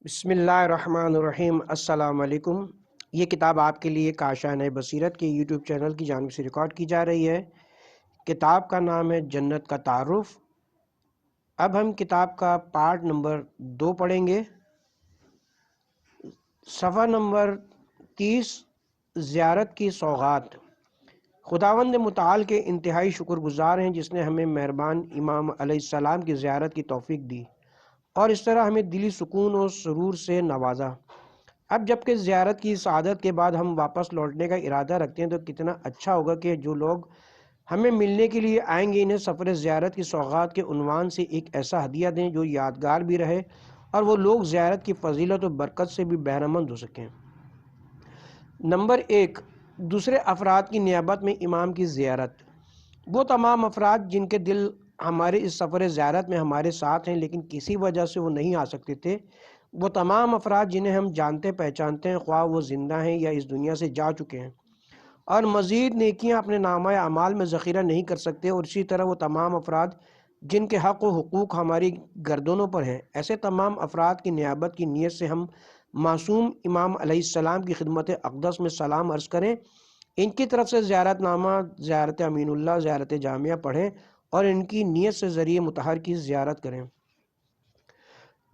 بسم اللہ الرحمن الرحیم۔ السلام علیکم۔ یہ کتاب آپ کے لیے کاشان بصیرت کے یوٹیوب چینل کی جانب سے ریکارڈ کی جا رہی ہے۔ کتاب کا نام ہے جنت کا تعارف۔ اب ہم کتاب کا پارٹ نمبر 2 پڑھیں گے۔ صفحہ نمبر 30، زیارت کی سوغات۔ خداوند متعال کے انتہائی شکر گزار ہیں جس نے ہمیں مہربان امام علیہ السلام کی زیارت کی توفیق دی اور اس طرح ہمیں دلی سکون و سرور سے نوازا۔ اب جب کہ زیارت کی سعادت کے بعد ہم واپس لوٹنے کا ارادہ رکھتے ہیں تو کتنا اچھا ہوگا کہ جو لوگ ہمیں ملنے کے لیے آئیں گے انہیں سفر زیارت کی سوغات کے عنوان سے ایک ایسا ہدیہ دیں جو یادگار بھی رہے اور وہ لوگ زیارت کی فضیلت و برکت سے بھی بہرہ مند ہو سکیں۔ نمبر 1، دوسرے افراد کی نیابت میں امام کی زیارت۔ وہ تمام افراد جن کے دل ہمارے اس سفر زیارت میں ہمارے ساتھ ہیں لیکن کسی وجہ سے وہ نہیں آ سکتے تھے، وہ تمام افراد جنہیں ہم جانتے پہچانتے ہیں، خواہ وہ زندہ ہیں یا اس دنیا سے جا چکے ہیں اور مزید نیکیاں اپنے نامہ اعمال میں ذخیرہ نہیں کر سکتے، اور اسی طرح وہ تمام افراد جن کے حق و حقوق ہماری گردنوں پر ہیں، ایسے تمام افراد کی نیابت کی نیت سے ہم معصوم امام علیہ السلام کی خدمت اقدس میں سلام عرض کریں، ان کی طرف سے زیارت نامہ، زیارت امین اللہ، زیارت جامعہ پڑھیں اور ان کی نیت سے ذریعہ مطہر کی زیارت کریں۔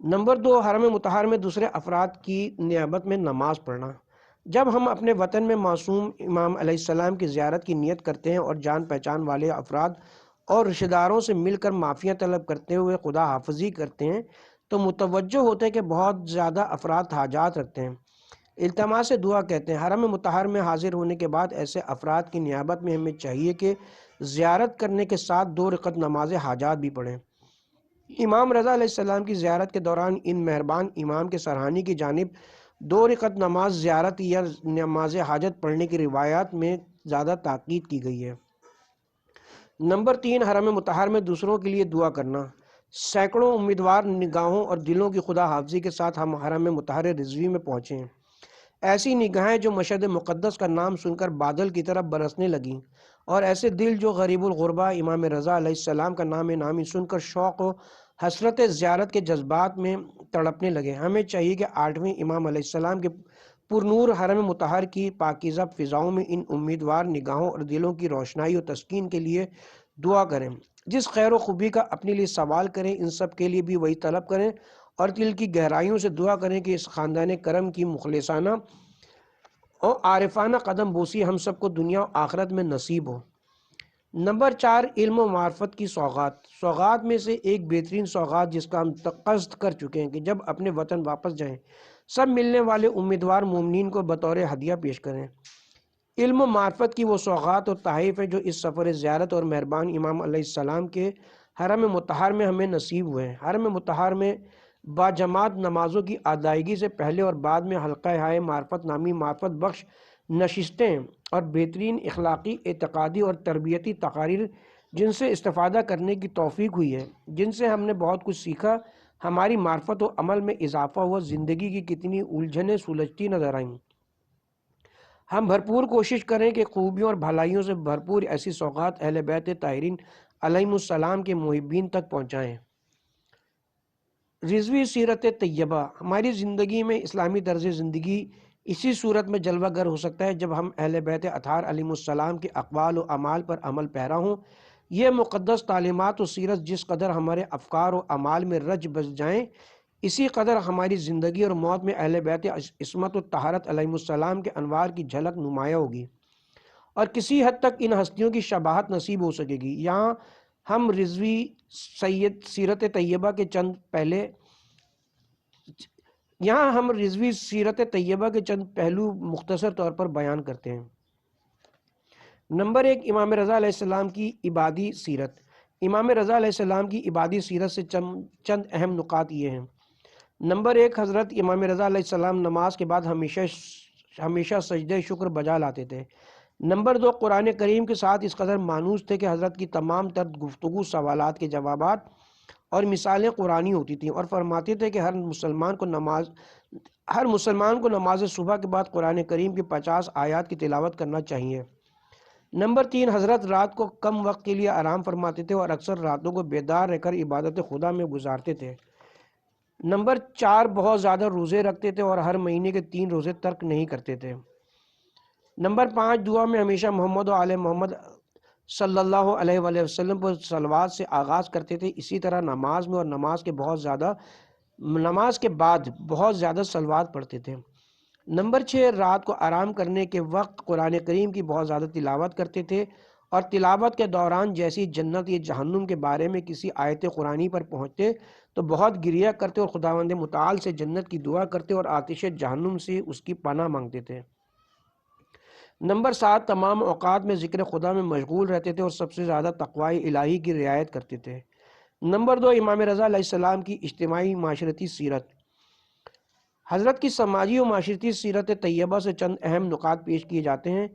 نمبر 2، حرم مطہر میں دوسرے افراد کی نیابت میں نماز پڑھنا۔ جب ہم اپنے وطن میں معصوم امام علیہ السلام کی زیارت کی نیت کرتے ہیں اور جان پہچان والے افراد اور رشتہ داروں سے مل کر معافیاں طلب کرتے ہوئے خدا حافظی کرتے ہیں تو متوجہ ہوتے ہیں کہ بہت زیادہ افراد حاجات رکھتے ہیں، التماس دعا کہتے ہیں۔ حرم مطہر میں حاضر ہونے کے بعد ایسے افراد کی نیابت میں ہمیں چاہیے کہ زیارت کرنے کے ساتھ 2 رکعت نماز حاجات بھی پڑھیں۔ امام رضا علیہ السلام کی زیارت کے دوران ان مہربان امام کے سرہانی کی جانب 2 رکعت نماز زیارت یا نماز حاجت پڑھنے کی روایات میں زیادہ تاکید کی گئی ہے۔ نمبر 3، حرم مطہر میں دوسروں کے لیے دعا کرنا۔ سینکڑوں امیدوار نگاہوں اور دلوں کی خدا حافظی کے ساتھ ہم حرم مطہر رضوی میں پہنچے ہیں۔ ایسی نگاہیں جو مشہد مقدس کا نام سن کر بادل کی طرح برسنے لگیں، اور ایسے دل جو غریب الغربا امام رضا علیہ السلام کا نام نامی سن کر شوق و حسرت زیارت کے جذبات میں تڑپنے لگے۔ ہمیں چاہیے کہ 8ویں امام علیہ السلام کے پرنور حرم مطہر کی پاکیزہ فضاؤں میں ان امیدوار نگاہوں اور دلوں کی روشنائی و تسکین کے لیے دعا کریں۔ جس خیر و خوبی کا اپنے لیے سوال کریں ان سب کے لیے بھی وہی طلب کریں، اور دل کی گہرائیوں سے دعا کریں کہ اس خاندان کرم کی مخلصانہ اور عارفانہ قدم بوسی ہم سب کو دنیا و آخرت میں نصیب ہو۔ نمبر 4، علم و معرفت کی سوغات۔ سوغات میں سے ایک بہترین سوغات جس کا ہم قصد کر چکے ہیں کہ جب اپنے وطن واپس جائیں سب ملنے والے امیدوار مومنین کو بطور ہدیہ پیش کریں۔ علم و معرفت کی وہ سوغات اور تحائف ہیں جو اس سفر زیارت اور مہربان امام علیہ السلام کے حرم مطہر میں ہمیں نصیب ہوئے ہیں۔ حرم مطہر میں باجماعت نمازوں کی ادائیگی سے پہلے اور بعد میں حلقہ ہائے معرفت نامی معرفت بخش نشستیں اور بہترین اخلاقی، اعتقادی اور تربیتی تقاریر جن سے استفادہ کرنے کی توفیق ہوئی ہے، جن سے ہم نے بہت کچھ سیکھا، ہماری معرفت و عمل میں اضافہ ہوا، زندگی کی کتنی الجھنیں سلجھتی نظر آئیں۔ ہم بھرپور کوشش کریں کہ خوبیوں اور بھلائیوں سے بھرپور ایسی سوغات اہل بیت طاہرین علیہم السلام کے محبین تک پہنچائیں۔ رضوی سیرت طیبہ۔ ہماری زندگی میں اسلامی طرز زندگی اسی صورت میں جلوہ گر ہو سکتا ہے جب ہم اہل بیت اطہار علیہم السلام کے اقوال و اعمال پر عمل پیرا ہوں۔ یہ مقدس تعلیمات و سیرت جس قدر ہمارے افکار و اعمال میں رچ بس جائیں اسی قدر ہماری زندگی اور موت میں اہل بیت عصمت و طہارت علیہم السلام کے انوار کی جھلک نمایاں ہوگی اور کسی حد تک ان ہستیوں کی شباہت نصیب ہو سکے گی۔ یہاں ہم رضوی سیرت طیبہ کے چند پہلو مختصر طور پر بیان کرتے ہیں۔ نمبر 1، امام رضا علیہ السلام کی عبادی سیرت۔ امام رضا علیہ السلام کی عبادی سیرت سے چند اہم نکات یہ ہیں۔ نمبر 1، حضرت امام رضا علیہ السلام نماز کے بعد ہمیشہ سجدہ شکر بجا لاتے تھے۔ نمبر 2، قرآن کریم کے ساتھ اس قدر مانوس تھے کہ حضرت کی تمام تر گفتگو، سوالات کے جوابات اور مثالیں قرآنی ہوتی تھیں، اور فرماتے تھے کہ ہر مسلمان کو نماز صبح کے بعد قرآن کریم کی 50 آیات کی تلاوت کرنا چاہیے۔ نمبر 3، حضرت رات کو کم وقت کے لیے آرام فرماتے تھے اور اکثر راتوں کو بیدار رہ کر عبادت خدا میں گزارتے تھے۔ نمبر 4 بہت زیادہ روزے رکھتے تھے اور ہر مہینے کے 3 روزے ترک نہیں کرتے تھے۔ نمبر 5 دعا میں ہمیشہ محمد و آل محمد صلی اللہ علیہ وآلہ وسلم پر صلوات سے آغاز کرتے تھے۔ اسی طرح نماز میں اور نماز کے بعد بہت زیادہ صلوات پڑھتے تھے۔ نمبر 6 رات کو آرام کرنے کے وقت قرآن کریم کی بہت زیادہ تلاوت کرتے تھے، اور تلاوت کے دوران جیسی جنت یا جہنم کے بارے میں کسی آیت قرآنی پر پہنچتے تو بہت گریہ کرتے اور خداوند متعال سے جنت کی دعا کرتے اور آتش جہنم سے اس کی پناہ مانگتے تھے۔ نمبر 7 تمام اوقات میں ذکر خدا میں مشغول رہتے تھے اور سب سے زیادہ تقوی الہی کی رعایت کرتے تھے۔ نمبر 2 امام رضا علیہ السلام کی اجتماعی معاشرتی سیرت۔ حضرت کی سماجی و معاشرتی سیرت طیبہ سے چند اہم نکات پیش کیے جاتے ہیں۔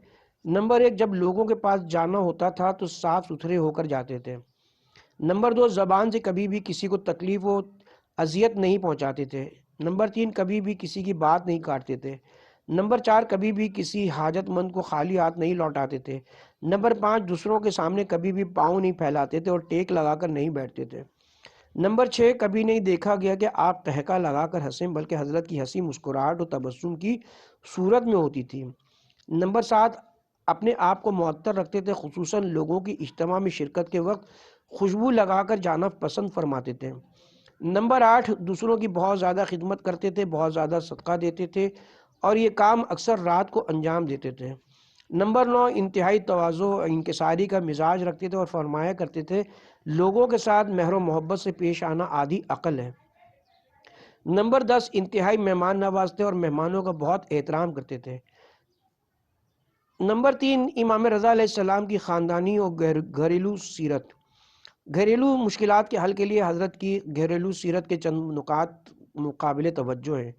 نمبر 1 جب لوگوں کے پاس جانا ہوتا تھا تو صاف ستھرے ہو کر جاتے تھے۔ نمبر 2 زبان سے کبھی بھی کسی کو تکلیف و اذیت نہیں پہنچاتے تھے۔ نمبر 3 کبھی بھی کسی کی بات نہیں کاٹتے تھے۔ نمبر 4 کبھی بھی کسی حاجت مند کو خالی ہاتھ نہیں لوٹاتے تھے۔ نمبر 5 دوسروں کے سامنے کبھی بھی پاؤں نہیں پھیلاتے تھے اور ٹیک لگا کر نہیں بیٹھتے تھے۔ نمبر 6 کبھی نہیں دیکھا گیا کہ آپ ٹہکا لگا کر ہنسیں، بلکہ حضرت کی ہنسی مسکراہٹ و تبسم کی صورت میں ہوتی تھی۔ نمبر 7 اپنے آپ کو معطر رکھتے تھے، خصوصاً لوگوں کی اجتماع میں شرکت کے وقت خوشبو لگا کر جانا پسند فرماتے تھے۔ نمبر 8 دوسروں کی بہت زیادہ خدمت کرتے تھے، بہت زیادہ صدقہ دیتے تھے اور یہ کام اکثر رات کو انجام دیتے تھے۔ نمبر 9 انتہائی تواضع و انکساری کا مزاج رکھتے تھے اور فرمایا کرتے تھے لوگوں کے ساتھ مہر و محبت سے پیش آنا آدھی عقل ہے۔ نمبر 10 انتہائی مہمان نواز تھے اور مہمانوں کا بہت احترام کرتے تھے۔ نمبر 3 امام رضا علیہ السلام کی خاندانی اور گھریلو سیرت۔ گھریلو مشکلات کے حل کے لیے حضرت کی گھریلو سیرت کے چند نکات مقابل توجہ ہیں۔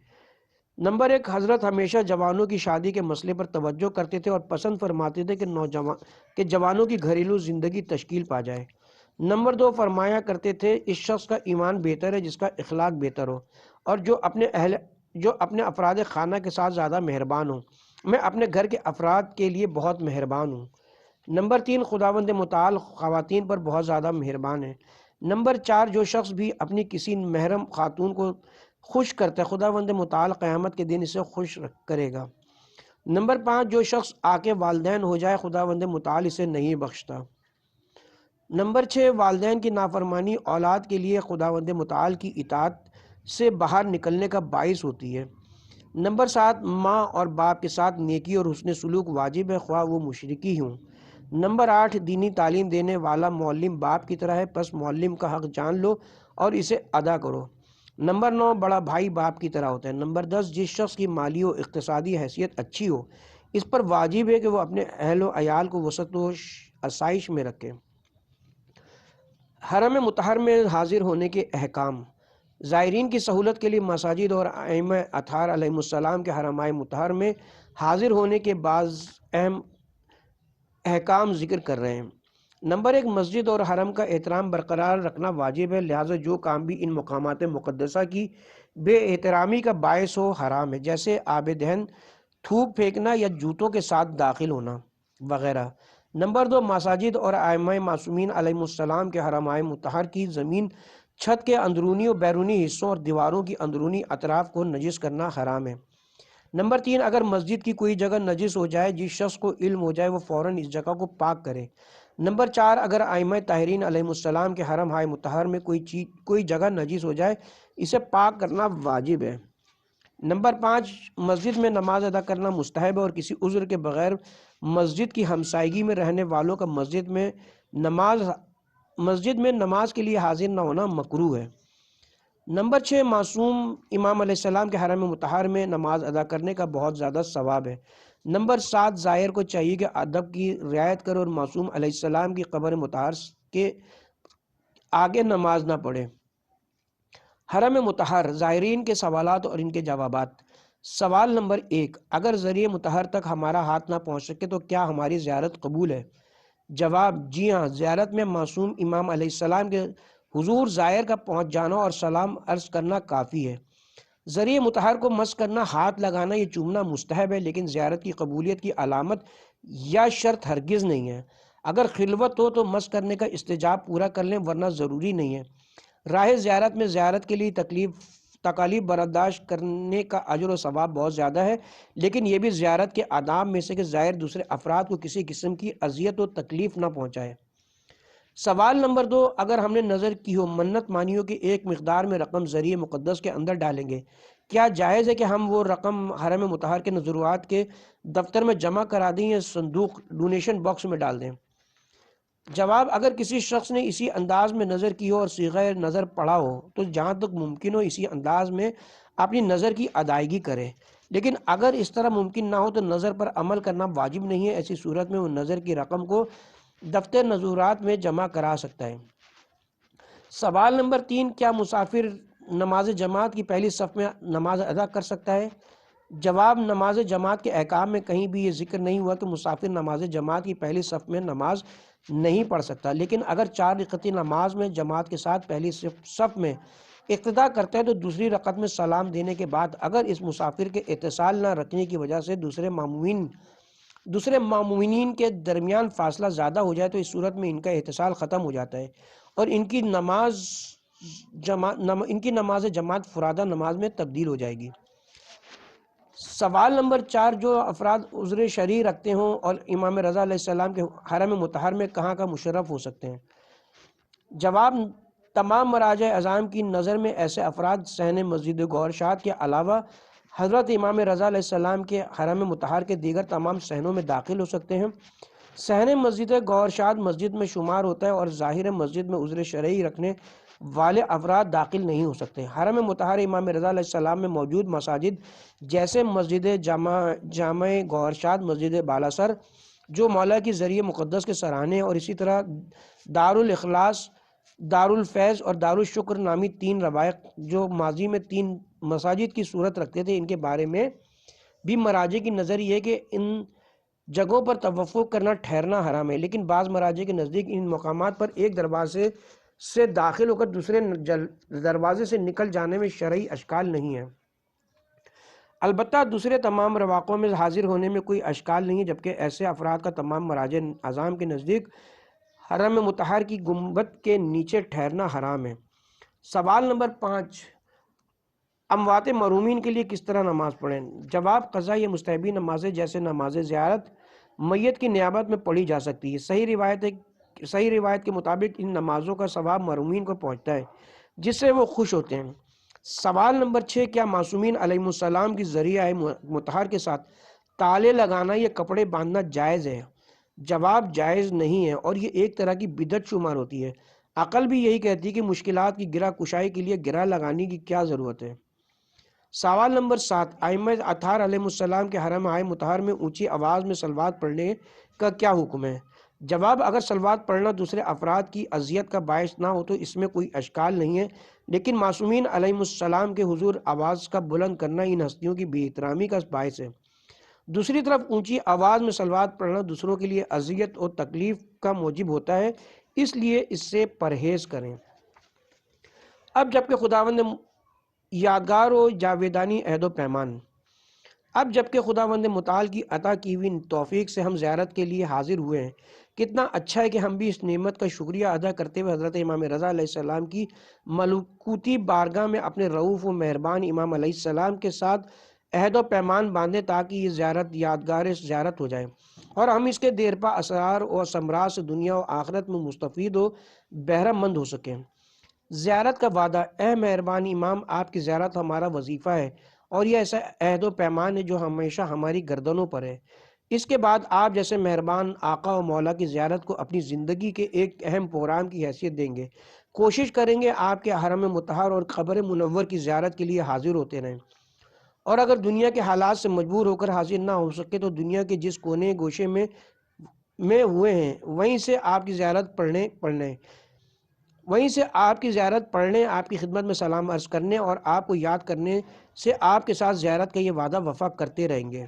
نمبر 1 حضرت ہمیشہ جوانوں کی شادی کے مسئلے پر توجہ کرتے تھے اور پسند فرماتے تھے کہ جوانوں کی گھریلو زندگی تشکیل پا جائے۔ نمبر 2 فرمایا کرتے تھے اس شخص کا ایمان بہتر ہے جس کا اخلاق بہتر ہو اور جو اپنے افراد خانہ کے ساتھ زیادہ مہربان ہو۔ میں اپنے گھر کے افراد کے لیے بہت مہربان ہوں۔ نمبر 3 خداوند متعال خواتین پر بہت زیادہ مہربان ہے۔ نمبر 4 جو شخص بھی اپنی کسی محرم خاتون کو خوش کرتا ہے خداوند متعال قیامت کے دن اسے خوش کرے گا۔ نمبر 5 جو شخص آکے والدین ہو جائے خداوند متعال اسے نہیں بخشتا۔ نمبر 6 والدین کی نافرمانی اولاد کے لیے خداوند متعال کی اطاعت سے باہر نکلنے کا باعث ہوتی ہے۔ نمبر 7 ماں اور باپ کے ساتھ نیکی اور حسن سلوک واجب ہے خواہ وہ مشرکی ہوں۔ نمبر 8 دینی تعلیم دینے والا معلم باپ کی طرح ہے، پس معلم کا حق جان لو اور اسے ادا کرو۔ نمبر 9 بڑا بھائی باپ کی طرح ہوتا ہے۔ نمبر 10 جس شخص کی مالی و اقتصادی حیثیت اچھی ہو اس پر واجب ہے کہ وہ اپنے اہل و عیال کو وسعت و آسائش میں رکھے۔ حرم مطہر میں حاضر ہونے کے احکام۔ زائرین کی سہولت کے لیے مساجد اور ائمہ اطہار علیہ السلام کے حرم مطہر میں حاضر ہونے کے بعض اہم احکام ذکر کر رہے ہیں۔ نمبر 1 مسجد اور حرم کا احترام برقرار رکھنا واجب ہے، لہٰذا جو کام بھی ان مقامات مقدسہ کی بے احترامی کا باعث ہو حرام ہے، جیسے آب دہن، تھوک پھینکنا یا جوتوں کے ساتھ داخل ہونا وغیرہ۔ نمبر 2 مساجد اور ائمہ معصومین علیہ السلام کے حرم مطہر کی زمین، چھت کے اندرونی و بیرونی حصوں اور دیواروں کی اندرونی اطراف کو نجس کرنا حرام ہے۔ نمبر 3 اگر مسجد کی کوئی جگہ نجس ہو جائے جس شخص کو علم ہو جائے وہ فوراً اس جگہ کو پاک کرے۔ نمبر 4 اگر ائمہ طاہرین علیہ السلام کے حرم مطہر میں کوئی جگہ نجس ہو جائے اسے پاک کرنا واجب ہے۔ نمبر 5 مسجد میں نماز ادا کرنا مستحب ہے اور کسی عذر کے بغیر مسجد کی ہمسائیگی میں رہنے والوں کا مسجد میں نماز کے لیے حاضر نہ ہونا مکروہ ہے۔ نمبر 6 معصوم امام علیہ السلام کے حرم مطہر میں نماز ادا کرنے کا بہت زیادہ ثواب ہے۔ نمبر 7 زائر کو چاہیے کہ ادب کی رعایت کرے اور معصوم علیہ السلام کی قبر مطہر کے آگے نماز نہ پڑھے۔ حرم مطہر زائرین کے سوالات اور ان کے جوابات۔ سوال نمبر 1 اگر ذریعہ مطہر تک ہمارا ہاتھ نہ پہنچ سکے تو کیا ہماری زیارت قبول ہے؟ جواب جی ہاں، زیارت میں معصوم امام علیہ السلام کے حضور زائر کا پہنچ جانا اور سلام عرض کرنا کافی ہے۔ ذریعہ مطہر کو مس کرنا، ہاتھ لگانا یا چومنا مستحب ہے، لیکن زیارت کی قبولیت کی علامت یا شرط ہرگز نہیں ہے۔ اگر خلوت ہو تو مس کرنے کا استحباب پورا کر لیں ورنہ ضروری نہیں ہے۔ راہ زیارت میں زیارت کے لیے تکالیف برداشت کرنے کا اجر و ثواب بہت زیادہ ہے، لیکن یہ بھی زیارت کے آداب میں سے کہ زائر دوسرے افراد کو کسی قسم کی اذیت و تکلیف نہ پہنچائے۔ سوال نمبر 2، اگر ہم نے نظر کی ہو، منت مانی ہو کہ ایک مقدار میں رقم ذریعہ مقدس کے اندر ڈالیں گے، کیا جائز ہے کہ ہم وہ رقم حرم مطہر کے نذرات کے دفتر میں جمع کرا دیں یا صندوق ڈونیشن باکس میں ڈال دیں؟ جواب، اگر کسی شخص نے اسی انداز میں نظر کی ہو اور صیغہ نظر پڑھا ہو تو جہاں تک ممکن ہو اسی انداز میں اپنی نظر کی ادائیگی کرے، لیکن اگر اس طرح ممکن نہ ہو تو نظر پر عمل کرنا واجب نہیں ہے۔ ایسی صورت میں وہ نظر کی رقم کو دفتر نذرات میں جمع کرا سکتا ہے۔ سوال نمبر 3، کیا مسافر نماز جماعت کی پہلی صف میں نماز ادا کر سکتا ہے؟ جواب، نماز جماعت کے احکام میں کہیں بھی یہ ذکر نہیں ہوا کہ مسافر نماز جماعت کی پہلی صف میں نماز نہیں پڑھ سکتا، لیکن اگر 4 رکعتی نماز میں جماعت کے ساتھ پہلی صف میں اقتدا کرتا ہے تو دوسری رکعت میں سلام دینے کے بعد اگر اس مسافر کے اتصال نہ رکھنے کی وجہ سے دوسرے مامومین کے درمیان فاصلہ زیادہ ہو جائے تو اس صورت میں ان کا اتصال ختم ہو جاتا ہے اور ان کی نماز جماعت فرادہ نماز میں تبدیل ہو جائے گی۔ سوال نمبر 4، جو افراد عذر شرعی رکھتے ہوں اور امام رضا علیہ السلام کے حرم مطہر میں کہاں کا مشرف ہو سکتے ہیں؟ جواب، تمام مراجع عظام کی نظر میں ایسے افراد صحن مسجد گوہر شاد کے علاوہ حضرت امام رضا علیہ السلام کے حرم مطہر کے دیگر تمام صحنوں میں داخل ہو سکتے ہیں۔ صحن مسجد گوہر شاد مسجد میں شمار ہوتا ہے اور ظاہر مسجد میں عذر شرعی رکھنے والے افراد داخل نہیں ہو سکتے۔ حرم مطہر امام رضا علیہ السلام میں موجود مساجد جیسے مسجد جامع گوہر شاد، مسجد بالاثر جو مولا کی ذریعہ مقدس کے سرانے، اور اسی طرح دارالاخلاص، دارالفیض اور دارالشکر نامی 3 روائق جو ماضی میں 3 مساجد کی صورت رکھتے تھے، ان کے بارے میں بھی مراجع کی نظر یہ ہے کہ ان جگہوں پر توقف کرنا ٹھہرنا حرام ہے، لیکن بعض مراجع کے نزدیک ان مقامات پر ایک دروازے سے داخل ہو کر دوسرے دروازے سے نکل جانے میں شرعی اشکال نہیں ہے۔ البتہ دوسرے تمام رواقوں میں حاضر ہونے میں کوئی اشکال نہیں ہے، جبکہ ایسے افراد کا تمام مراجع اعظام کے نزدیک حرم مطہر کی گنبد کے نیچے ٹھہرنا حرام ہے۔ سوال نمبر 5، اموات مرحومین کے لیے کس طرح نماز پڑھیں؟ جواب، قضا یا مستحبی نمازیں جیسے نماز زیارت میت کی نیابت میں پڑھی جا سکتی ہے۔ صحیح روایت کے مطابق ان نمازوں کا ثواب مرحومین کو پہنچتا ہے جس سے وہ خوش ہوتے ہیں۔ سوال نمبر 6، کیا معصومین علیہ السلام کی ذریعہ مطہر کے ساتھ تالے لگانا یا کپڑے باندھنا جائز ہے؟ جواب، جائز نہیں ہے اور یہ ایک طرح کی بدعت شمار ہوتی ہے۔ عقل بھی یہی کہتی ہے کہ مشکلات کی گرہ کشائی کے لیے گرہ لگانے کی کیا ضرورت ہے۔ سوال نمبر 7، ائمہ اطہار علیہ السلام کے حرم مطہر میں اونچی آواز میں صلوات پڑھنے کا کیا حکم ہے؟ جواب، اگر صلوات پڑھنا دوسرے افراد کی اذیت کا باعث نہ ہو تو اس میں کوئی اشکال نہیں ہے، لیکن معصومین علیہ السلام کے حضور آواز کا بلند کرنا ان ہستیوں کی بے احترامی کا باعث ہے۔ دوسری طرف اونچی آواز میں صلوات پڑھنا دوسروں کے لیے اذیت اور تکلیف کا موجب ہوتا ہے، اس لیے اس سے پرہیز کریں۔ اب جبکہ خداوند یادگار و جاویدانی عہد و پیمان، اب جبکہ خداوند متعال کی عطا کی ہوئی توفیق سے ہم زیارت کے لیے حاضر ہوئے ہیں، کتنا اچھا ہے کہ ہم بھی اس نعمت کا شکریہ ادا کرتے ہوئے حضرت امام رضا علیہ السلام کی ملکوتی بارگاہ میں اپنے رؤوف و مہربان امام علیہ السلام کے ساتھ عہد و پیمان باندھیں تاکہ یہ زیارت یادگار زیارت ہو جائے اور ہم اس کے دیرپا اسرار اور ثمرات سے دنیا و آخرت میں مستفید و بہرہ مند ہو سکیں۔ زیارت کا وعدہ، اے مہربان امام، آپ کی زیارت ہمارا وظیفہ ہے اور یہ ایسا عہد و پیمان ہے جو ہمیشہ ہماری گردنوں پر ہے۔ اس کے بعد آپ جیسے مہربان آقا و مولا کی زیارت کو اپنی زندگی کے ایک اہم پروگرام کی حیثیت دیں گے۔ کوشش کریں گے آپ کے حرم مطہر اور قبر منور کی زیارت کے لیے حاضر ہوتے رہیں، اور اگر دنیا کے حالات سے مجبور ہو کر حاضر نہ ہو سکے تو دنیا کے جس کونے گوشے میں ہوئے ہیں وہیں سے آپ کی زیارت پڑھنے، آپ کی خدمت میں سلام عرض کرنے اور آپ کو یاد کرنے سے آپ کے ساتھ زیارت کا یہ وعدہ وفا کرتے رہیں گے۔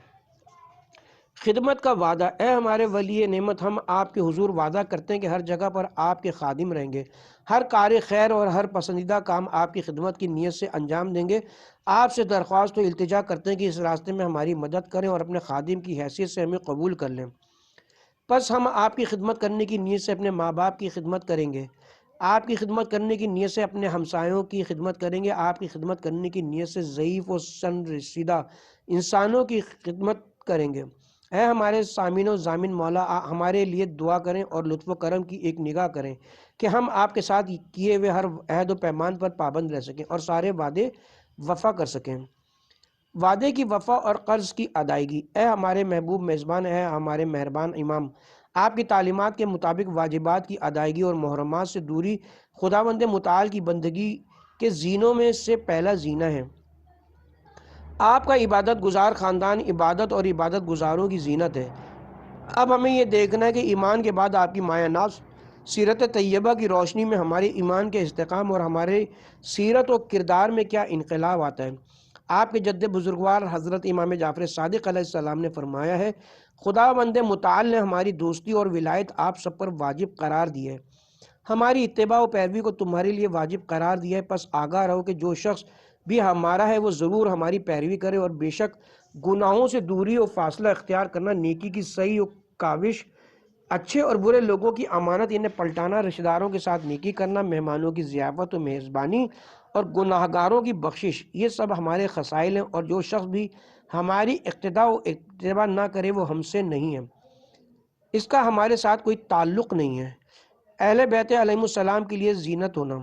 خدمت کا وعدہ، اے ہمارے ولی نعمت، ہم آپ کے حضور وعدہ کرتے ہیں کہ ہر جگہ پر آپ کے خادم رہیں گے، ہر کار خیر اور ہر پسندیدہ کام آپ کی خدمت کی نیت سے انجام دیں گے۔ آپ سے درخواست و التجا کرتے ہیں کہ اس راستے میں ہماری مدد کریں اور اپنے خادم کی حیثیت سے ہمیں قبول کر لیں۔ پس ہم آپ کی خدمت کرنے کی نیت سے اپنے ماں باپ کی خدمت کریں گے۔ آپ کی خدمت کرنے کی نیت سے اپنے ہمسایوں کی خدمت کریں گے، آپ کی خدمت کرنے کی نیت سے ضعیف و سن رسیدہ انسانوں کی خدمت کریں گے۔ اے ہمارے سامعین و ضامن مولا، ہمارے لیے دعا کریں اور لطف و کرم کی ایک نگاہ کریں کہ ہم آپ کے ساتھ کیے ہوئے ہر عہد و پیمان پر پابند رہ سکیں اور سارے وعدے وفا کر سکیں، وعدے کی وفا اور قرض کی ادائیگی۔ اے ہمارے محبوب میزبان، اے ہمارے مہربان امام، آپ کی تعلیمات کے مطابق واجبات کی ادائیگی اور محرمات سے دوری خداوند متعال کی بندگی کے زینوں میں سے پہلا زینہ ہے۔ آپ کا عبادت گزار خاندان عبادت اور عبادت گزاروں کی زینت ہے۔ اب ہمیں یہ دیکھنا ہے کہ ایمان کے بعد آپ کی مایہ ناز سیرت طیبہ کی روشنی میں ہمارے ایمان کے استحکام اور ہمارے سیرت و کردار میں کیا انقلاب آتا ہے۔ آپ کے جد بزرگوار حضرت امام جعفر صادق علیہ السلام نے فرمایا ہے، خداوند متعال نے ہماری دوستی اور ولایت آپ سب پر واجب قرار دی ہے، ہماری اتباع و پیروی کو تمہارے لیے واجب قرار دیا ہے، پس آگاہ رہو کہ جو شخص بھی ہمارا ہے وہ ضرور ہماری پیروی کرے، اور بے شک گناہوں سے دوری و فاصلہ اختیار کرنا نیکی کی صحیح و کاوش، اچھے اور برے لوگوں کی امانت انہیں پلٹانا، رشتہ داروں کے ساتھ نیکی کرنا، مہمانوں کی ضیافت و میزبانی اور گناہگاروں کی بخشش، یہ سب ہمارے خصائل ہیں، اور جو شخص بھی ہماری اقتداء و اتباع نہ کرے وہ ہم سے نہیں ہے، اس کا ہمارے ساتھ کوئی تعلق نہیں ہے۔ اہل بیت علیہ السلام کے لیے زینت ہونا۔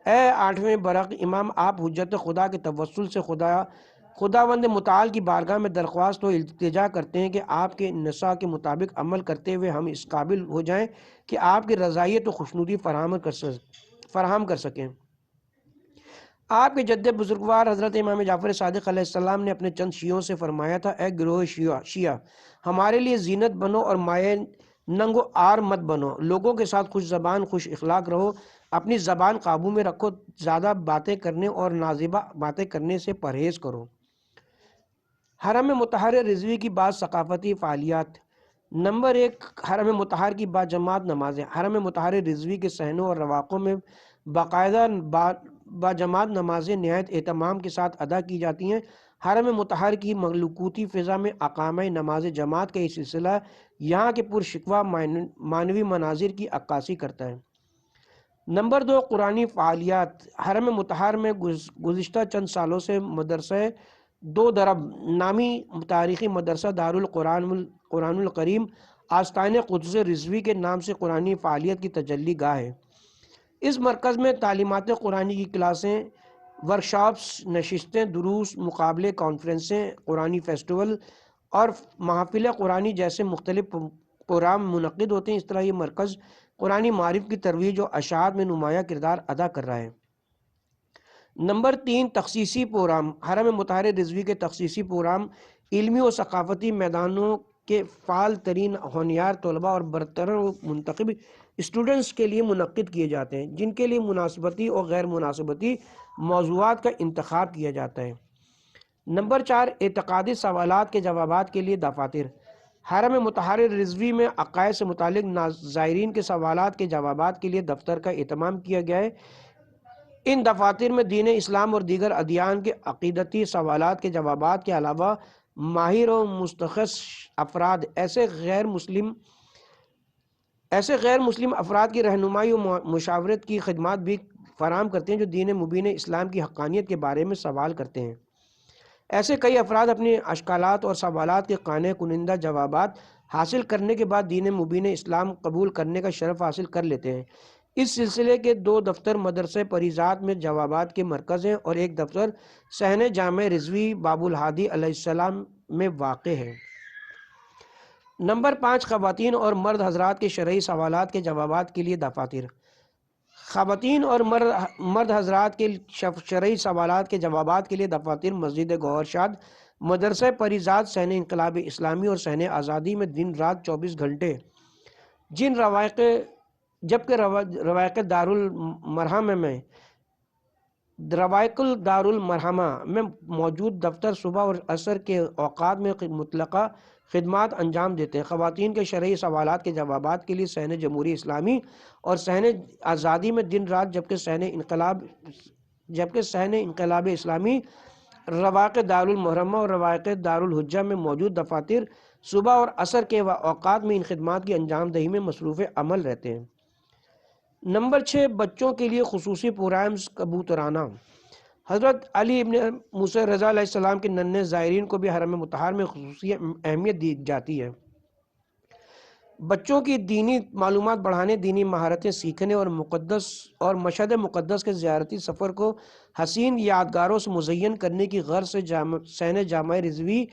اے آٹھویں برق امام، آپ حجت خدا کے توسل سے خداوند متعال کی بارگاہ میں درخواست و التجا کرتے ہیں کہ آپ کے نصح کے مطابق عمل کرتے ہوئے ہم اس قابل ہو جائیں کہ آپ کی رضائیت و خوشنودی فراہم کر سکیں۔ آپ کے جد بزرگوار حضرت امام جعفر صادق علیہ السلام نے اپنے چند شیعوں سے فرمایا تھا، اے گروہ شیعہ، ہمارے لیے زینت بنو اور مائع ننگ و آر مت بنو، لوگوں کے ساتھ خوش زبان خوش اخلاق رہو، اپنی زبان قابو میں رکھو، زیادہ باتیں کرنے اور نازیبہ باتیں کرنے سے پرہیز کرو۔ حرم مطہر رضوی کی بعض ثقافتی فعالیات۔ نمبر 1، حرم مطہر کی باجماعت نمازیں۔ حرم مطہر رضوی کے صحنوں اور رواقوں میں باقاعدہ باجماعت نمازیں نہایت اہتمام کے ساتھ ادا کی جاتی ہیں۔ حرم مطہر کی ملکوتی فضا میں اقامہ نماز جماعت کا یہ سلسلہ یہاں کے پرشکوہ معنوی مناظر کی عکاسی کرتا ہے۔ نمبر 2، قرآنی فعالیات۔ حرم مطہر میں گزشتہ چند سالوں سے مدرسہ دو درب نامی تاریخی مدرسہ قرآن الکریم آستان قدس رضوی کے نام سے قرآنی فعالیت کی تجلی گاہ ہے۔ اس مرکز میں تعلیمات قرآنی کی کلاسیں، ورکشاپس، نشستیں، دروس، مقابلے، کانفرنسیں، قرآنی فیسٹیول اور محافل قرآنی جیسے مختلف پروگرام منعقد ہوتے ہیں۔ اس طرح یہ مرکز قرآنی معارف کی ترویج و اشاعت میں نمایاں کردار ادا کر رہا ہے۔ نمبر 3، تخصیصی پروگرام۔ حرم مطہر رضوی کے تخصیصی پروگرام علمی و ثقافتی میدانوں کے فعال ترین ہونہار طلباء اور برتر و منتخب اسٹوڈنٹس کے لیے منعقد کیے جاتے ہیں، جن کے لیے مناسبتی اور غیر مناسبتی موضوعات کا انتخاب کیا جاتا ہے۔ نمبر 4، اعتقادی سوالات کے جوابات کے لیے دفاتر۔ حرم مطہر رضوی میں عقائد سے متعلق زائرین کے سوالات کے جوابات کے لیے دفتر کا اہتمام کیا گیا ہے۔ ان دفاتر میں دین اسلام اور دیگر ادیان کے عقیدتی سوالات کے جوابات کے علاوہ ماہر و متخصص افراد ایسے غیر مسلم افراد کی رہنمائی و مشاورت کی خدمات بھی فراہم کرتے ہیں جو دین مبین اسلام کی حقانیت کے بارے میں سوال کرتے ہیں۔ ایسے کئی افراد اپنے اشکالات اور سوالات کے قانع کنندہ جوابات حاصل کرنے کے بعد دین مبین اسلام قبول کرنے کا شرف حاصل کر لیتے ہیں۔ اس سلسلے کے 2 دفتر مدرسہ پریزاد میں جوابات کے مرکز ہیں اور ایک دفتر صحن جامع رضوی باب الہادی علیہ السلام میں واقع ہے۔ نمبر 5، خواتین اور مرد حضرات کے شرعی سوالات کے جوابات کے لیے دفاتر۔ خواتین اور مرد حضرات کے شرعی سوالات کے جوابات کے لیے دفاتر مسجد گوہر شاد، مدرسہ پریزاد، صحن انقلاب اسلامی اور صحن آزادی میں دن رات 24 گھنٹے، جبکہ روائق دارالمرحمہ میں موجود دفتر صبح اور عصر کے اوقات میں مطلقہ خدمات انجام دیتے ہیں۔ خواتین کے شرعی سوالات کے جوابات کے لیے صحن جمہوری اسلامی اور صحن آزادی میں دن رات، جبکہ صحن انقلاب اسلامی، روائق دارالمرحمہ اور روائق دارالحجہ میں موجود دفاتر صبح اور عصر کے اوقات میں ان خدمات کی انجام دہی میں مصروف عمل رہتے ہیں۔ نمبر 6، بچوں کے لیے خصوصی پروگرامز کبوترانہ۔ حضرت علی ابن موسیٰ رضا علیہ السلام کے ننھے زائرین کو بھی حرم مطہر میں خصوصی اہمیت دی جاتی ہے۔ بچوں کی دینی معلومات بڑھانے، دینی مہارتیں سیکھنے اور مشہد مقدس کے زیارتی سفر کو حسین یادگاروں سے مزین کرنے کی غرض سے سین جامع رضوی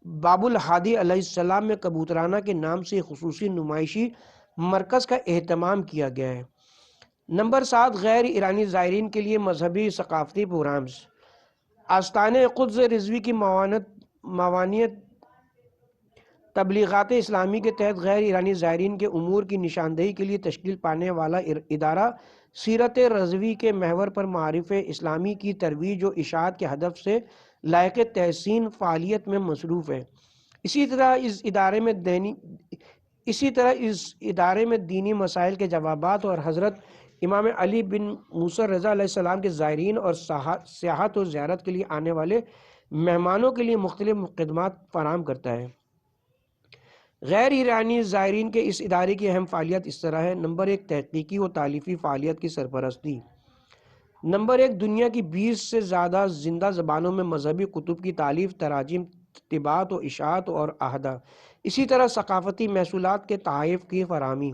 باب الہادی علیہ السلام میں کبوترانہ کے نام سے ایک خصوصی نمائشی مرکز کا اہتمام کیا گیا ہے۔ نمبر 7، غیر ایرانی زائرین کے لیے مذہبی ثقافتی پروگرامز۔ آستانِ قدس رضوی کی معاونیت تبلیغات اسلامی کے تحت غیر ایرانی زائرین کے امور کی نشاندہی کے لیے تشکیل پانے والا ادارہ سیرت رضوی کے محور پر معارف اسلامی کی ترویج و اشاعت کے ہدف سے لائق تحسین فعالیت میں مصروف ہے۔ اسی طرح اس ادارے میں دینی مسائل کے جوابات اور حضرت امام علی بن موسیٰ رضا علیہ السلام کے زائرین اور سیاحت و زیارت کے لیے آنے والے مہمانوں کے لیے مختلف خدمات فراہم کرتا ہے۔ غیر ایرانی زائرین کے اس ادارے کی اہم فعالیت اس طرح ہے۔ نمبر 1، تحقیقی و تالیفی فعالیت کی سرپرستی۔ نمبر 1، دنیا کی 20 سے زیادہ زندہ زبانوں میں مذہبی کتب کی تالیف، تراجم، طباعت و اشاعت اور احاطہ۔ اسی طرح ثقافتی محصولات کے تحائف کی فراہمی۔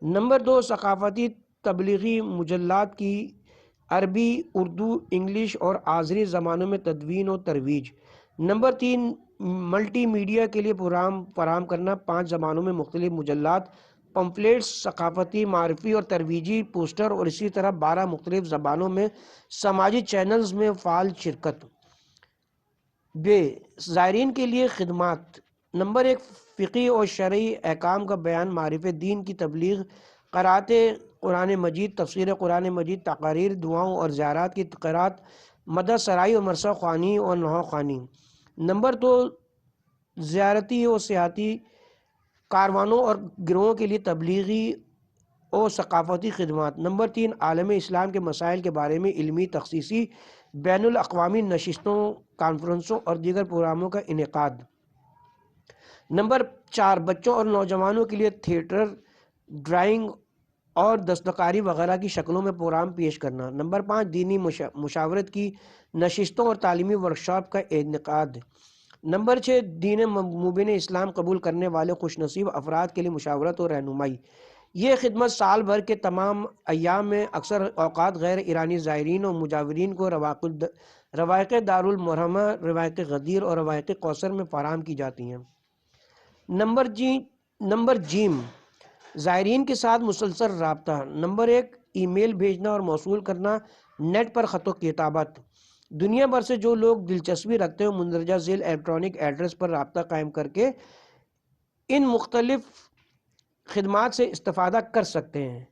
نمبر 2، ثقافتی تبلیغی مجلات کی عربی، اردو، انگلش اور آذری زبانوں میں تدوین و ترویج۔ نمبر 3، ملٹی میڈیا کے لیے پروگرام فراہم کرنا، 5 زبانوں میں مختلف مجلات، پمفلیٹس، ثقافتی، معرفی اور ترویجی پوسٹر اور اسی طرح 12 مختلف زبانوں میں سماجی چینلز میں فعال شرکت۔ زائرین کے لیے خدمات۔ نمبر 1، فقہی اور شرعی احکام کا بیان، معرف دین کی تبلیغ، قرأت قرآن مجید، تفسیر قرآن مجید، تقاریر، دعاؤں اور زیارات کی قرأت، مدح سرائی اور مرثیہ خوانی اور نحو خوانی۔ نمبر 2، زیارتی و سیاحتی کاروانوں اور گروہوں کے لیے تبلیغی اور ثقافتی خدمات۔ نمبر 3، عالم اسلام کے مسائل کے بارے میں علمی، تخصیصی، بین الاقوامی نشستوں، کانفرنسوں اور دیگر پروگراموں کا انعقاد۔ نمبر 4، بچوں اور نوجوانوں کے لیے تھیٹر، ڈرائنگ اور دستکاری وغیرہ کی شکلوں میں پروگرام پیش کرنا۔ نمبر 5، دینی مشاورت کی نشستوں اور تعلیمی ورکشاپ کا انعقاد۔ نمبر 6، دین مبین اسلام قبول کرنے والے خوش نصیب افراد کے لیے مشاورت اور رہنمائی۔ یہ خدمت سال بھر کے تمام ایام میں اکثر اوقات غیر ایرانی زائرین اور مجاورین کو روائق دارالمرحمہ، روائق غدیر اور روائق کوثر میں فراہم کی جاتی ہیں۔ نمبر جیم، زائرین کے ساتھ مسلسل رابطہ۔ نمبر 1، ای میل بھیجنا اور موصول کرنا، نیٹ پر خط و کتابت۔ دنیا بھر سے جو لوگ دلچسپی رکھتے ہیں مندرجہ ذیل الیکٹرانک ایڈریس پر رابطہ قائم کر کے ان مختلف خدمات سے استفادہ کر سکتے ہیں۔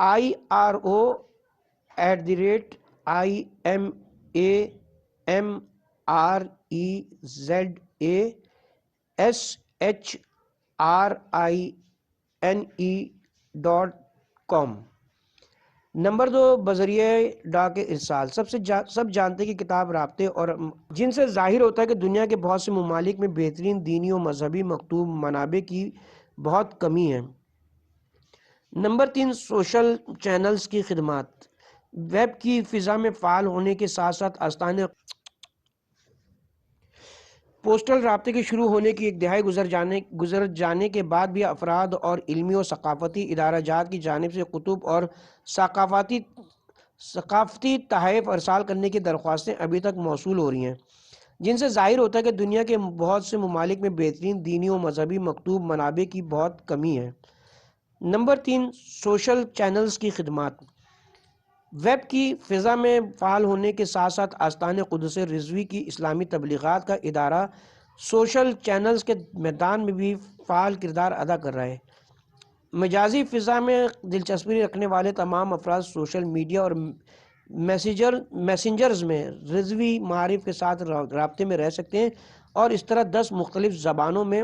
IRO@imazshrine.com۔ نمبر 2، بذریعہ ڈاک ارسال۔ سب جانتے ہیں کہ کتاب رابطے اور جن سے ظاہر ہوتا ہے کہ دنیا کے بہت سے ممالک میں بہترین دینی و مذہبی مکتوب منابع کی بہت کمی ہے۔ نمبر 3، سوشل چینلز کی خدمات۔ ویب کی فضا میں فعال ہونے کے ساتھ ساتھ آستانِ پوسٹل رابطے کے شروع ہونے کی ایک دہائی گزر جانے کے بعد بھی افراد اور علمی و ثقافتی ادارہ جات کی جانب سے کتب اور ثقافتی تحائف ارسال کرنے کی درخواستیں ابھی تک موصول ہو رہی ہیں، جن سے ظاہر ہوتا ہے کہ دنیا کے بہت سے ممالک میں بہترین دینی و مذہبی مکتوب منابع کی بہت کمی ہے۔ نمبر 3، سوشل چینلز کی خدمات۔ ویب کی فضا میں فعال ہونے کے ساتھ ساتھ آستانِ قدس رضوی کی اسلامی تبلیغات کا ادارہ سوشل چینلز کے میدان میں بھی فعال کردار ادا کر رہا ہے۔ مجازی فضا میں دلچسپی رکھنے والے تمام افراد سوشل میڈیا اور میسنجرز میں رضوی معارف کے ساتھ رابطے میں رہ سکتے ہیں اور اس طرح 10 مختلف زبانوں میں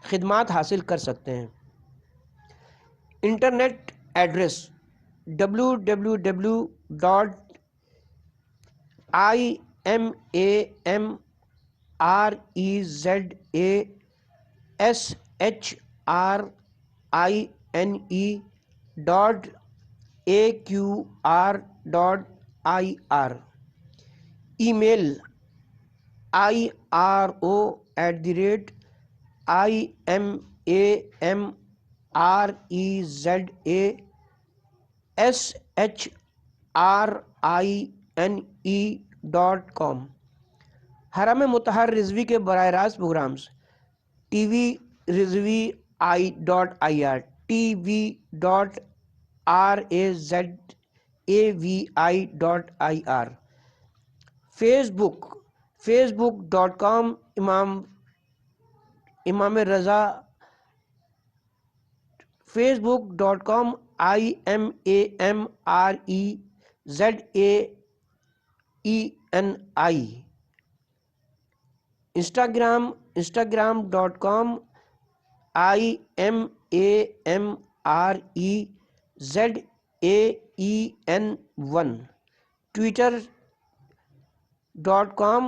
خدمات حاصل کر سکتے ہیں۔ Internet address www.imazshrine.com۔ AQR.IR، email IROAdreSHRINE.com۔ حرم مطہر رضوی کے براہ راست programs: T V Razavi .IR، TV.RAZAVI.IR، Facebook.com امام رضا، Facebook.com IMAMREZAENI، Instagram.com IMAMREZAEN1، Twitter.com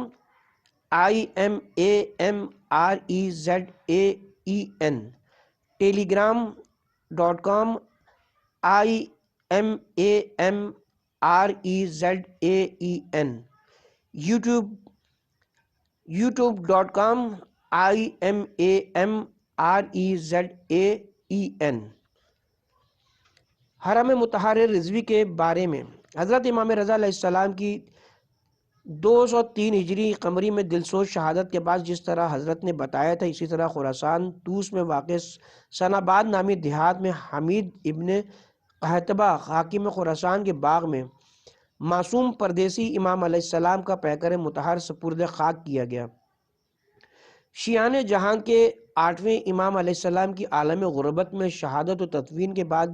IMAMREZAEN، Telegram.com IMAMREZAEN، YouTube.com IMAMREZAEN۔ حرم مطہر رضوی کے بارے میں حضرت امام رضا علیہ السلام کی 203 ہجری قمری میں دلسوز شہادت کے بعد جس طرح حضرت نے بتایا تھا، اسی طرح خراسان طوس میں واقع سناباد نامی دیہات میں حمید ابن قحطبہ حاکم خراسان کے باغ میں معصوم پردیسی امام علیہ السلام کا پیکر مطہر سپرد خاک کیا گیا۔ شیعان جہاں کے 8ویں امام علیہ السلام کی عالم غربت میں شہادت و تدفین کے بعد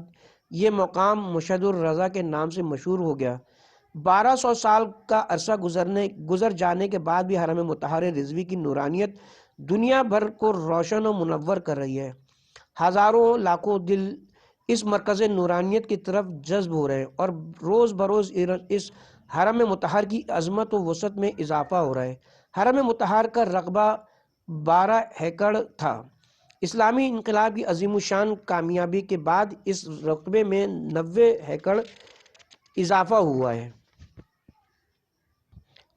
یہ مقام مشہد الرضا کے نام سے مشہور ہو گیا۔ 1200 سال کا عرصہ گزر جانے کے بعد بھی حرم مطہر رضوی کی نورانیت دنیا بھر کو روشن و منور کر رہی ہے۔ ہزاروں لاکھوں دل اس مرکز نورانیت کی طرف جذب ہو رہے ہیں اور روز بروز اس حرم مطہر کی عظمت و وسعت میں اضافہ ہو رہا ہے۔ حرم مطہر کا رقبہ 12 ایکڑ تھا۔ اسلامی انقلاب کی عظیم الشان کامیابی کے بعد اس رقبے میں 90 ایکڑ اضافہ ہوا ہے۔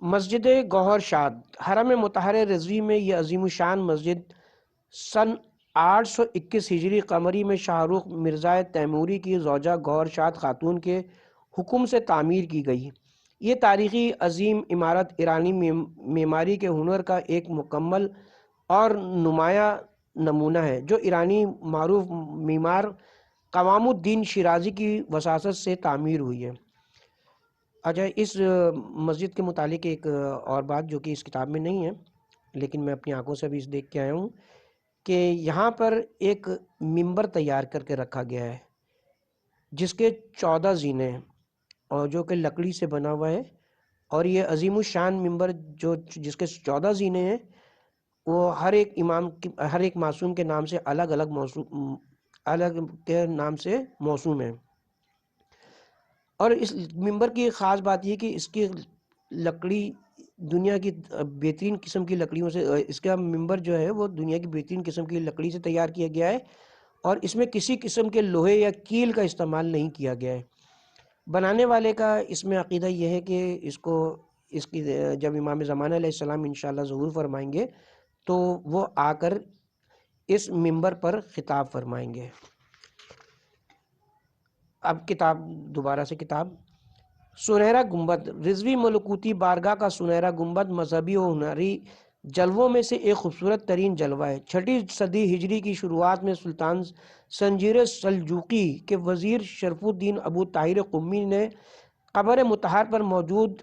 مسجد گوہر شاد: حرم مطہر رضوی میں یہ عظیم الشان مسجد سن 821 ہجری قمری میں شاہ رخ مرزا تیموری کی زوجہ گوہر شاد خاتون کے حکم سے تعمیر کی گئی۔ یہ تاریخی عظیم عمارت ایرانی معماری کے ہنر کا ایک مکمل اور نمایاں نمونہ ہے، جو ایرانی معروف معمار قوام الدین شیرازی کی وساطت سے تعمیر ہوئی ہے۔ اچھا، اس مسجد کے متعلق ایک اور بات جو کہ اس کتاب میں نہیں ہے لیکن میں اپنی آنکھوں سے بھی اس دیکھ کے آیا ہوں کہ یہاں پر ایک منبر تیار کر کے رکھا گیا ہے جس کے 14 زینے ہیں اور جو کہ لکڑی سے بنا ہوا ہے، اور یہ عظیم الشان منبر جس کے 14 زینے ہیں وہ ہر ایک معصوم کے نام سے الگ کے نام سے موسوم ہے۔ اور اس منبر کی خاص بات یہ کہ اس کی لکڑی دنیا کی بہترین قسم کی لکڑیوں سے، اس کا منبر جو ہے وہ دنیا کی بہترین قسم کی لکڑی سے تیار کیا گیا ہے اور اس میں کسی قسم کے لوہے یا کیل کا استعمال نہیں کیا گیا ہے۔ بنانے والے کا اس میں عقیدہ یہ ہے کہ اس کی جب امام زمانہ علیہ السلام انشاءاللہ ظہور فرمائیں گے تو وہ آ کر اس منبر پر خطاب فرمائیں گے۔ اب دوبارہ سے کتاب سنہرا گنبد: رضوی ملکوتی بارگاہ کا سنہرا گنبد مذہبی و ہنری جلووں میں سے ایک خوبصورت ترین جلوہ ہے۔ 6 صدی ہجری کی شروعات میں سلطان زنجیر سلجوقی کے وزیر شرف الدین ابو طاہر قمی نے قبر مطہر پر موجود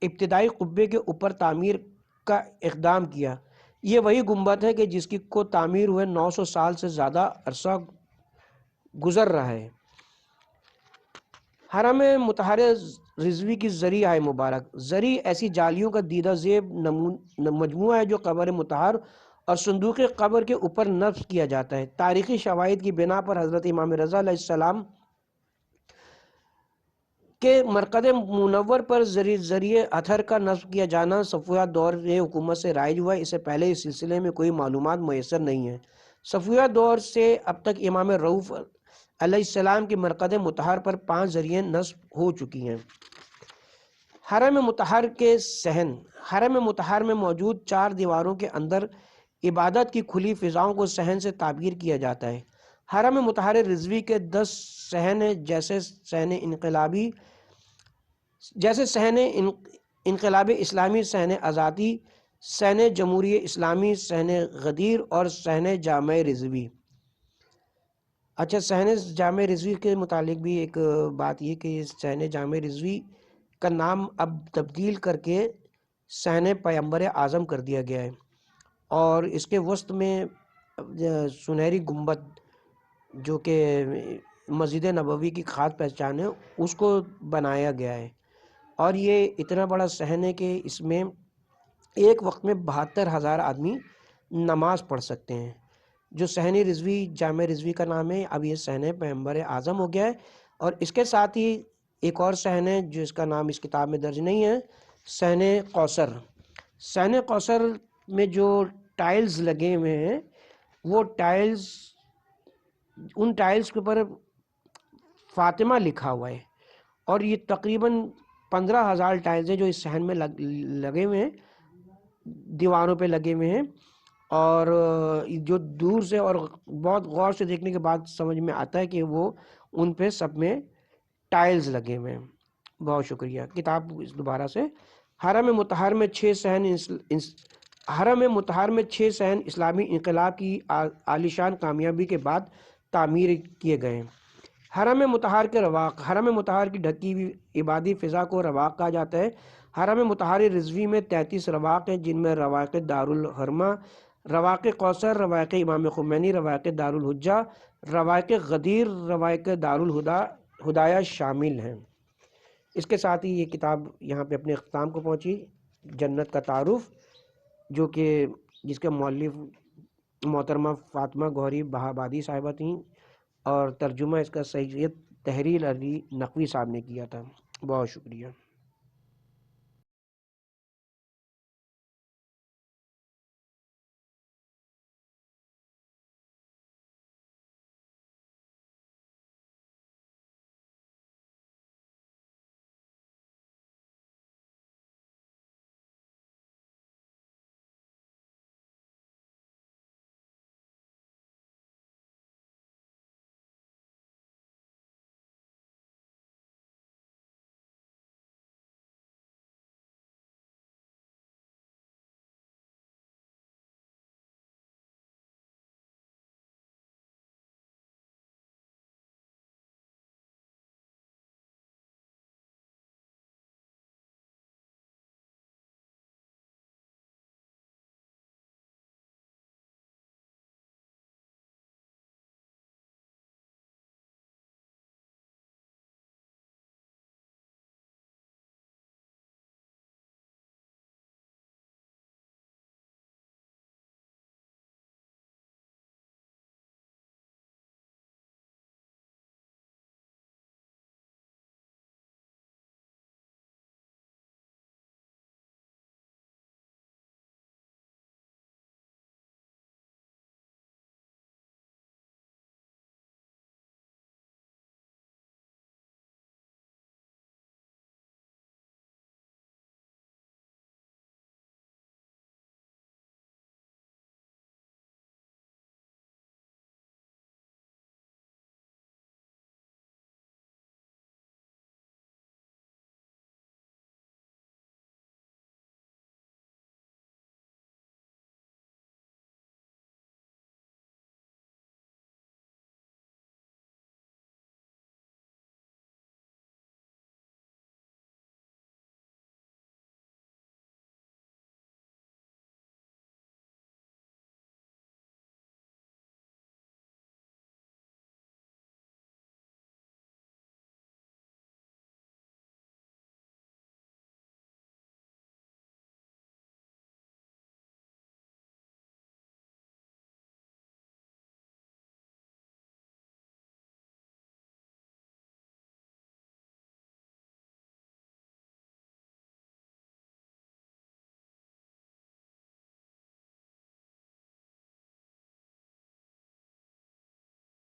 ابتدائی قبے کے اوپر تعمیر کا اقدام کیا۔ یہ وہی گنبد ہے کہ جس کو تعمیر ہوئے 900 سال سے زیادہ عرصہ گزر رہا ہے۔ حرم مطہر رضوی کی زری آئے مبارک: زری ایسی جالیوں کا دیدہ زیب مجموعہ ہے جو قبر مطہر اور صندوق قبر کے اوپر نصب کیا جاتا ہے۔ تاریخی شواہد کی بنا پر حضرت امام رضا علیہ السلام کے مرقد منور پر زریع اتھر کا نصب کیا جانا صفویہ دور حکومت سے رائج ہوا ہے۔ اس سے پہلے اس سلسلے میں کوئی معلومات میسر نہیں ہیں۔ صفویہ دور سے اب تک امام رؤوف علیہ السلام کے مرقد مطہر پر 5 ذریعے نصب ہو چکی ہیں۔ حرم مطہر کے صحن، حرم مطہر میں موجود 4 دیواروں کے اندر عبادت کی کھلی فضاؤں کو صحن سے تعبیر کیا جاتا ہے۔ حرم مطہر رضوی کے 10 صحن ہیں، جیسے صحن انقلاب اسلامی، صحن آزادی، صحن جمہوری اسلامی، صحن غدیر اور صحن جامع رضوی۔ اچھا، صحن جامع رضوی کے متعلق بھی ایک بات یہ کہ صحن جامع رضوی کا نام اب تبدیل کر کے صحن پیمبر اعظم کر دیا گیا ہے، اور اس کے وسط میں سنہری گنبد جو کہ مسجد نبوی کی خاص پہچان ہے اس کو بنایا گیا ہے، اور یہ اتنا بڑا صحن ہے کہ اس میں ایک وقت میں 72,000 آدمی نماز پڑھ سکتے ہیں۔ جو صحن رضوی جامع رضوی کا نام ہے، اب یہ صحن پیمبر اعظم ہو گیا ہے، اور اس کے ساتھ ہی ایک اور صحن ہے جو اس کا نام اس کتاب میں درج نہیں ہے، صحن کوثر۔ صحن کوثر میں جو ٹائلز لگے ہوئے ہیں وہ ٹائلز، ان ٹائلز کے اوپر فاطمہ لکھا ہوا ہے، اور یہ تقریباً 15,000 ٹائلز ہیں جو اس صحن میں لگے ہوئے ہیں، دیواروں پہ لگے ہوئے ہیں، اور جو دور سے اور بہت غور سے دیکھنے کے بعد سمجھ میں آتا ہے کہ وہ ان پہ سب میں ٹائلز لگے ہوئے ہیں۔ بہت شکریہ۔ کتاب دوبارہ سے، حرم مطہر میں 6 صحن اسلامی انقلاب کی عالیشان کامیابی کے بعد تعمیر کیے گئے ہیں۔ حرم مطہر کے رواق، حرم مطہر کی ڈھکی ہوئی عبادی فضا کو رواق کہا جاتا ہے۔ حرم مطہر رضوی میں 33 رواق ہیں، جن میں رواق دارالحرمہ، رواق کوثر، رواق امام خمینی، رواق دارالحجہ، رواق غدیر، رواق دارالہدایہ شامل ہیں۔ اس کے ساتھ ہی یہ کتاب یہاں پہ اپنے اختتام کو پہنچی، جنت کا تعارف، جو کہ جس کے مؤلف محترمہ فاطمہ گوہری بہابادی صاحبہ تھیں، اور ترجمہ اس کا سید تحریر علی نقوی صاحب نے کیا تھا۔ بہت شکریہ۔